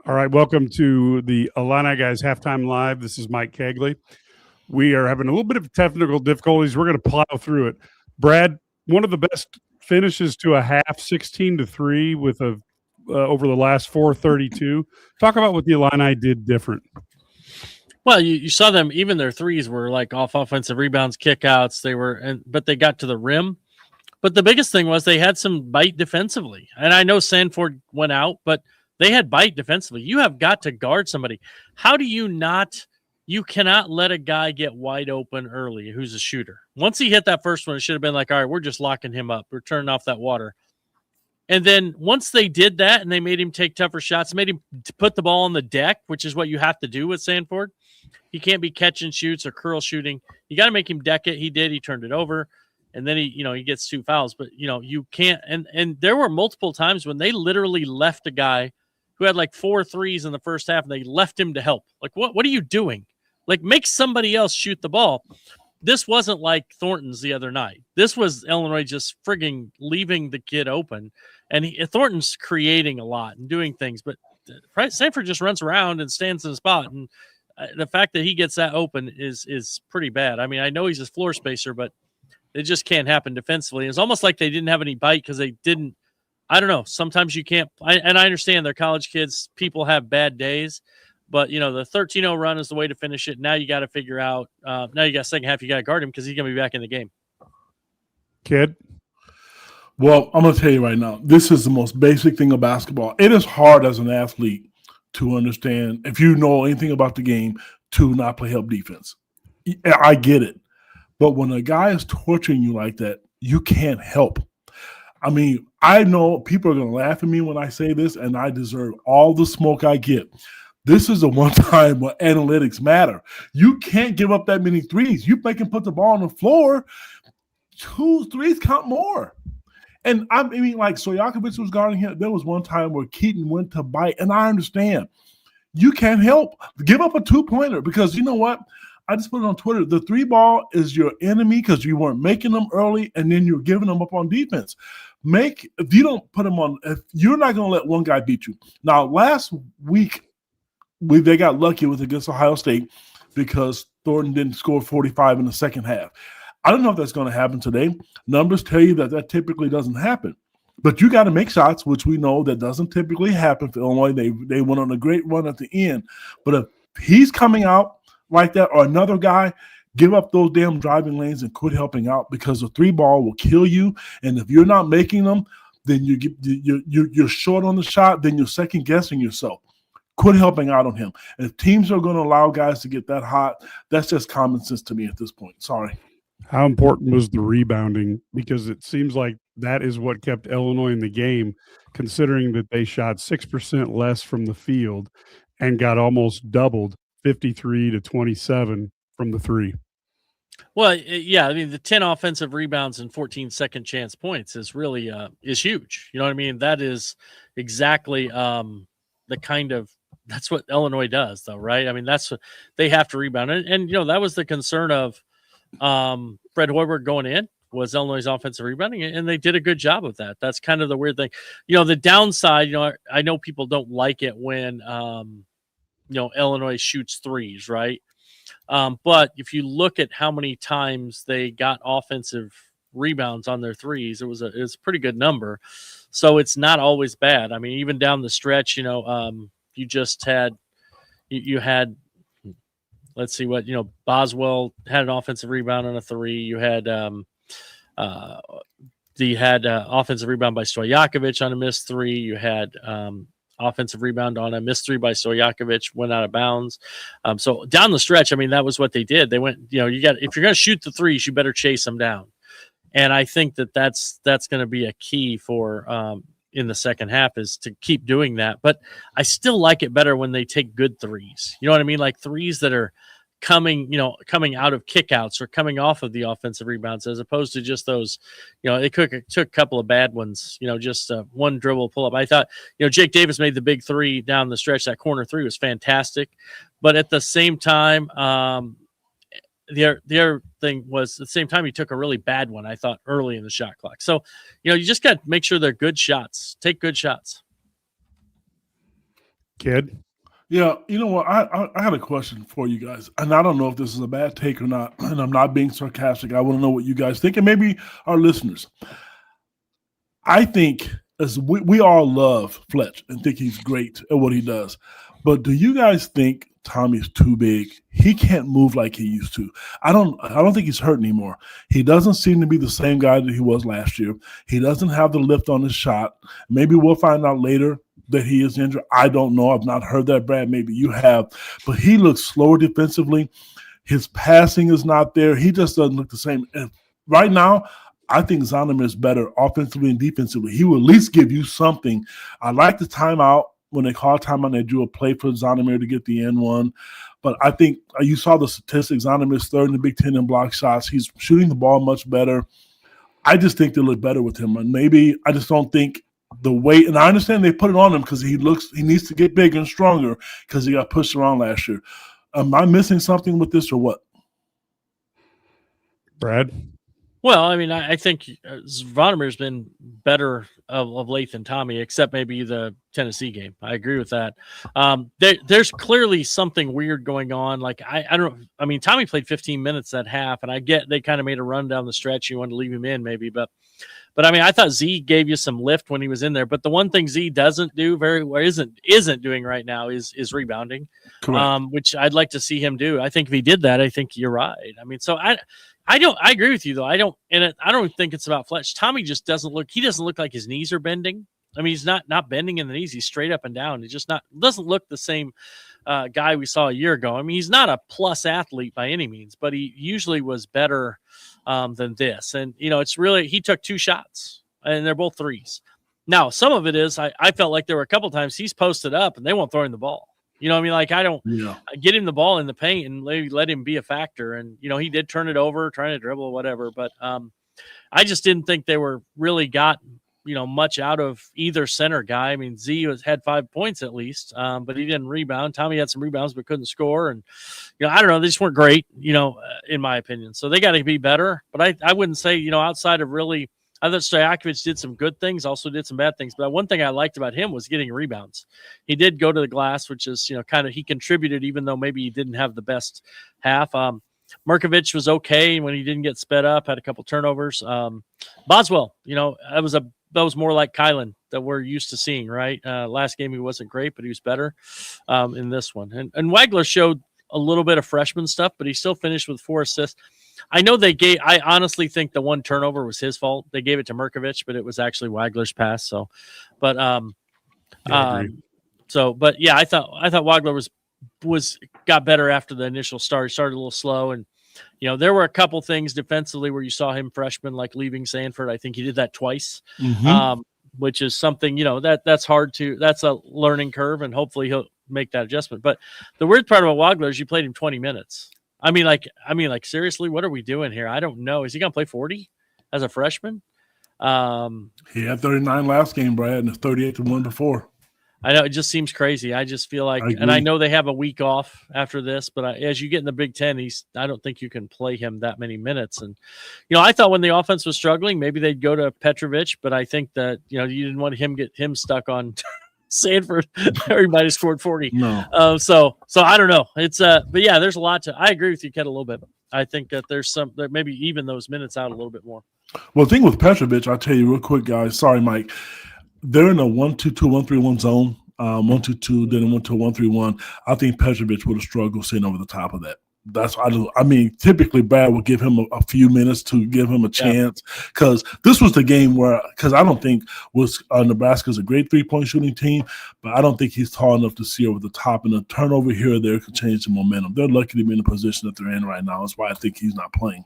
All right, welcome to the IlliniGuys Halftime Live. This is Mike Cagley. We are having a little bit of technical difficulties. We're going to plow through it. Brad, one of the best finishes to a half, 16-3 with a over the last 432. Talk about what the Illini did different. Well, you saw them, even their threes were like off offensive rebounds, kickouts. But they got to the rim. But the biggest thing was they had some bite defensively. And I know Sanford went out, but they had bite defensively. You have got to guard somebody. How do you not? You cannot let a guy get wide open early who's a shooter. Once he hit that first one, it should have been like, all right, we're just locking him up. We're turning off that water. And then once they did that and they made him take tougher shots, made him put the ball on the deck, which is what you have to do with Sanford. He can't be catch and shoots or curl shooting. You got to make him deck it. He did. He turned it over. And then he gets 2 fouls. But, you can't. And there were multiple times when they literally left a guy who had like 4 threes in the first half, and they left him to help. Like, what are you doing? Like, make somebody else shoot the ball. This wasn't like Thornton's the other night. This was Illinois just frigging leaving the kid open. And Thornton's creating a lot and doing things. But Sanford just runs around and stands in a spot. And the fact that he gets that open is pretty bad. I mean, I know he's a floor spacer, but it just can't happen defensively. It's almost like they didn't have any bite because they didn't. I don't know. Sometimes you can't. And I understand they're college kids. People have bad days. But, the 13-0 run is the way to finish it. Now you got to figure out. Now you got second half. You got to guard him because he's going to be back in the game. Kid? Well, I'm going to tell you right now, this is the most basic thing of basketball. It is hard as an athlete to understand, if you know anything about the game, to not play help defense. I get it. But when a guy is torturing you like that, you can't help. I mean, I know people are going to laugh at me when I say this, and I deserve all the smoke I get. This is the one time where analytics matter. You can't give up that many threes. You make him put the ball on the floor. 2 threes count more. And I mean, like, Stojakovic was guarding him. There was one time where Keaton went to bite, and I understand. You can't help. Give up a 2-pointer because you know what? I just put it on Twitter. The 3-ball is your enemy because you weren't making them early, and then you're giving them up on defense. If you don't put them on, if you're not going to let one guy beat you. Now, last week, they got lucky with against Ohio State because Thornton didn't score 45 in the second half. I don't know if that's going to happen today. Numbers tell you that typically doesn't happen. But you got to make shots, which we know that doesn't typically happen for Illinois. They went on a great run at the end. But if he's coming out like that or another guy, give up those damn driving lanes and quit helping out because the 3-ball will kill you. And if you're not making them, then you're short on the shot, then you're second-guessing yourself. Quit helping out on him. And if teams are going to allow guys to get that hot, that's just common sense to me at this point. Sorry. How important was the rebounding? Because it seems like that is what kept Illinois in the game, considering that they shot 6% less from the field and got almost doubled, 53-27 from the 3. Well, yeah, I mean, the 10 offensive rebounds and 14 second chance points is really is huge. You know what I mean? That is exactly the kind of – that's what Illinois does, though, right? I mean, that's what they have to rebound. And that was the concern of Fred Hoiberg going in, was Illinois' offensive rebounding, and they did a good job of that. That's kind of the weird thing. The downside, I know people don't like it when, Illinois shoots threes, right? But if you look at how many times they got offensive rebounds on their threes, it was a pretty good number. So it's not always bad. I mean, even down the stretch, you just had you had. Let's see what Boswell had an offensive rebound on a 3. You had offensive rebound by Stojakovic on a missed 3. You had offensive rebound on a missed 3 by Stojakovic, went out of bounds. So down the stretch, I mean, that was what they did. They went, if you're going to shoot the threes, you better chase them down. And I think that's going to be a key for in the second half is to keep doing that. But I still like it better when they take good threes. You know what I mean? Like threes that are coming out of kickouts or coming off of the offensive rebounds, as opposed to just those, it took a couple of bad ones, just one dribble pull up. I thought, Jake Davis made the big 3 down the stretch. That corner 3 was fantastic. But at the same time, the other thing was at the same time he took a really bad one, I thought, early in the shot clock. So, you just got to make sure they're good shots. Take good shots. Kid. Yeah, you know what? I had a question for you guys, and I don't know if this is a bad take or not, and I'm not being sarcastic. I want to know what you guys think, and maybe our listeners. I think as we all love Fletch and think he's great at what he does, but do you guys think Tommy's too big? He can't move like he used to. I don't think he's hurt anymore. He doesn't seem to be the same guy that he was last year. He doesn't have the lift on his shot. Maybe we'll find out later that he is injured. I don't know. I've not heard that, Brad. Maybe you have. But he looks slower defensively. His passing is not there. He just doesn't look the same. And right now, I think Zonomer is better offensively and defensively. He will at least give you something. I like the timeout. When they called timeout, they drew a play for Zonomer to get the end one. But I think you saw the statistics. Zonomer is third in the Big Ten in block shots. He's shooting the ball much better. I just think they look better with him. And maybe I just don't think the weight, and I understand they put it on him because he needs to get bigger and stronger because he got pushed around last year. Am I missing something with this or what? Brad? Well, I mean, I think Zvonimir's been better of late than Tommy, except maybe the Tennessee game. I agree with that. There's clearly something weird going on. Like, I don't – I mean, Tommy played 15 minutes that half, and I get they kind of made a run down the stretch. You wanted to leave him in maybe, but I mean, I thought Z gave you some lift when he was in there. But the one thing Z doesn't do very well, isn't doing right now is rebounding, which I'd like to see him do. I think if he did that, I think you're right. I mean, so I agree with you though. I don't think it's about Fletch. Tommy just doesn't look like his knees are bending. I mean, he's not bending in the knees. He's straight up and down. He's just doesn't look the same guy we saw a year ago. I mean, he's not a plus athlete by any means, but he usually was better than this. And, you know, it's really, he took 2 shots and they're both threes. Now, some of it is, I felt like there were a couple times he's posted up and they won't throw him the ball. You know what I mean? Like, I don't get him the ball in the paint and let him be a factor. And, you know, he did turn it over, trying to dribble or whatever. But I just didn't think they were really got, you know, much out of either center guy. I mean, Z had 5 points at least, but he didn't rebound. Tommy had some rebounds but couldn't score. And, you know, I don't know. They just weren't great, you know, in my opinion. So they got to be better. But I wouldn't say, you know, outside of really – I thought Stojakovic did some good things, also did some bad things. But one thing I liked about him was getting rebounds. He did go to the glass, which is, you know, kind of he contributed even though maybe he didn't have the best half. Merkovich was okay when he didn't get sped up, had a couple turnovers. Boswell, you know, that was more like Kylan that we're used to seeing, right? Last game he wasn't great, but he was better in this one. And Wagler showed a little bit of freshman stuff, but he still finished with 4 assists. I know I honestly think the one turnover was his fault. They gave it to Merkovich, but it was actually Wagler's pass. So, but I thought Wagler got better after the initial start. He started a little slow, and you know there were a couple things defensively where you saw him freshman like leaving Sanford. I think he did that twice, which is something, you know, that's hard to. That's a learning curve, and hopefully he'll make that adjustment. But the weird part about Wagler is you played him 20 minutes. I mean, seriously, what are we doing here? I don't know. Is he going to play 40 as a freshman? He had 39 last game, Brad, and 38 to 1 before. I know it just seems crazy. I just feel like, and I know they have a week off after this, but as you get in the Big Ten, I don't think you can play him that many minutes. And, you know, I thought when the offense was struggling, maybe they'd go to Petrovic, but I think that, you know, you didn't want get him stuck on Sanford, or he might have scored 40. No. So I don't know. It's but yeah, there's a lot to. I agree with you, Ken, a little bit. I think that there's that maybe even those minutes out a little bit more. Well, the thing with Petrovic, I'll tell you real quick, guys. Sorry, Mike. They're in a 1-2-2, 1-3-1 zone. 1-2-2, then it went to 1-3-1. I think Petrovic would have struggled sitting over the top of that. I mean, typically Brad would give him a few minutes to give him a chance, because this was the game because I don't think Nebraska's a great 3-point shooting team, but I don't think he's tall enough to see over the top, and a turnover here or there could change the momentum. They're lucky to be in the position that they're in right now. That's why I think he's not playing.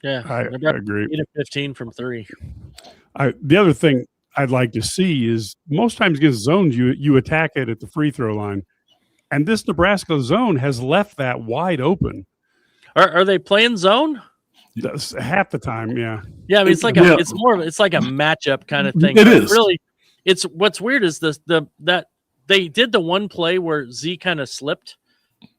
Yeah, I agree. 15 from 3. The other thing I'd like to see is most times against zones, you attack it at the free throw line. And this Nebraska zone has left that wide open. Are they playing zone? That's half the time, yeah. Yeah, I mean, it's like it's like a matchup kind of thing. It is. Really, it's what's weird is that they did the one play where Z kind of slipped.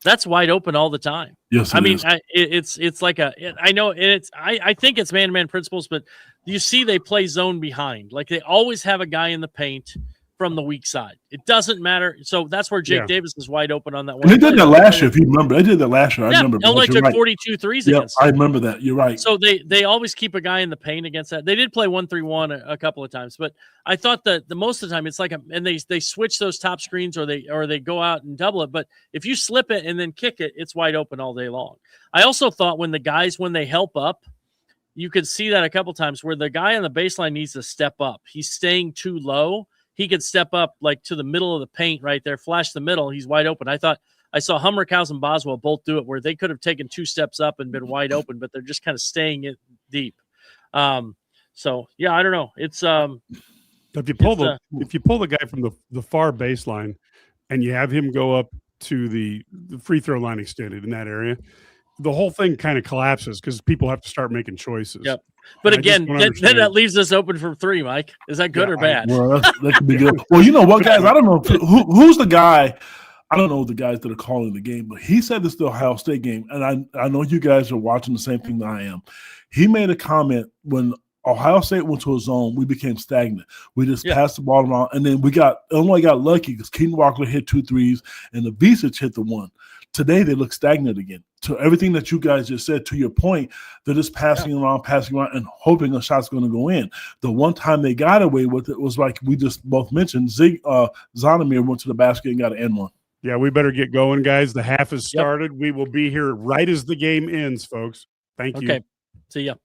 That's wide open all the time. Yes, I mean, it's like I know, and I think it's man-to-man principles, but you see they play zone behind. Like they always have a guy in the paint from the weak side. It doesn't matter. So that's where Jake Davis is wide open on that one. And they did that last year, if you remember. They did that last year. I remember. Illinois took 42 threes against them. I remember that. You're right. So they always keep a guy in the paint against that. They did play 1-3-1 a couple of times, but I thought that the most of the time it's like and they switch those top screens or they go out and double it. But if you slip it and then kick it, it's wide open all day long. I also thought when they help up, you could see that a couple times where the guy on the baseline needs to step up. He's staying too low. He could step up like to the middle of the paint right there, flash the middle. He's wide open. I thought I saw Hummerkaus and Boswell both do it where they could have taken 2 steps up and been wide open, but they're just kind of staying it deep. So yeah, I don't know. It's if you pull the guy from the far baseline and you have him go up to the free throw line extended in that area, the whole thing kind of collapses because people have to start making choices. Yep. But again, then that leaves us open for 3, Mike. Is that good or bad? Well, that could be good. Well, you know what, guys? I don't know who's the guy. I don't know the guys that are calling the game, but he said this is the Ohio State game, and I know you guys are watching the same thing that I am. He made a comment when Ohio State went to a zone, we became stagnant. We just passed the ball around, and then Illinois got lucky because Keaton Walker hit 2 threes, and the Visage hit the 1. Today, they look stagnant again. To everything that you guys just said, to your point, they're just passing around, and hoping a shot's going to go in. The one time they got away with it was like we just both mentioned, Zonomir went to the basket and got an N1. Yeah, we better get going, guys. The half has started. We will be here right as the game ends, folks. Thank you. Okay. See ya.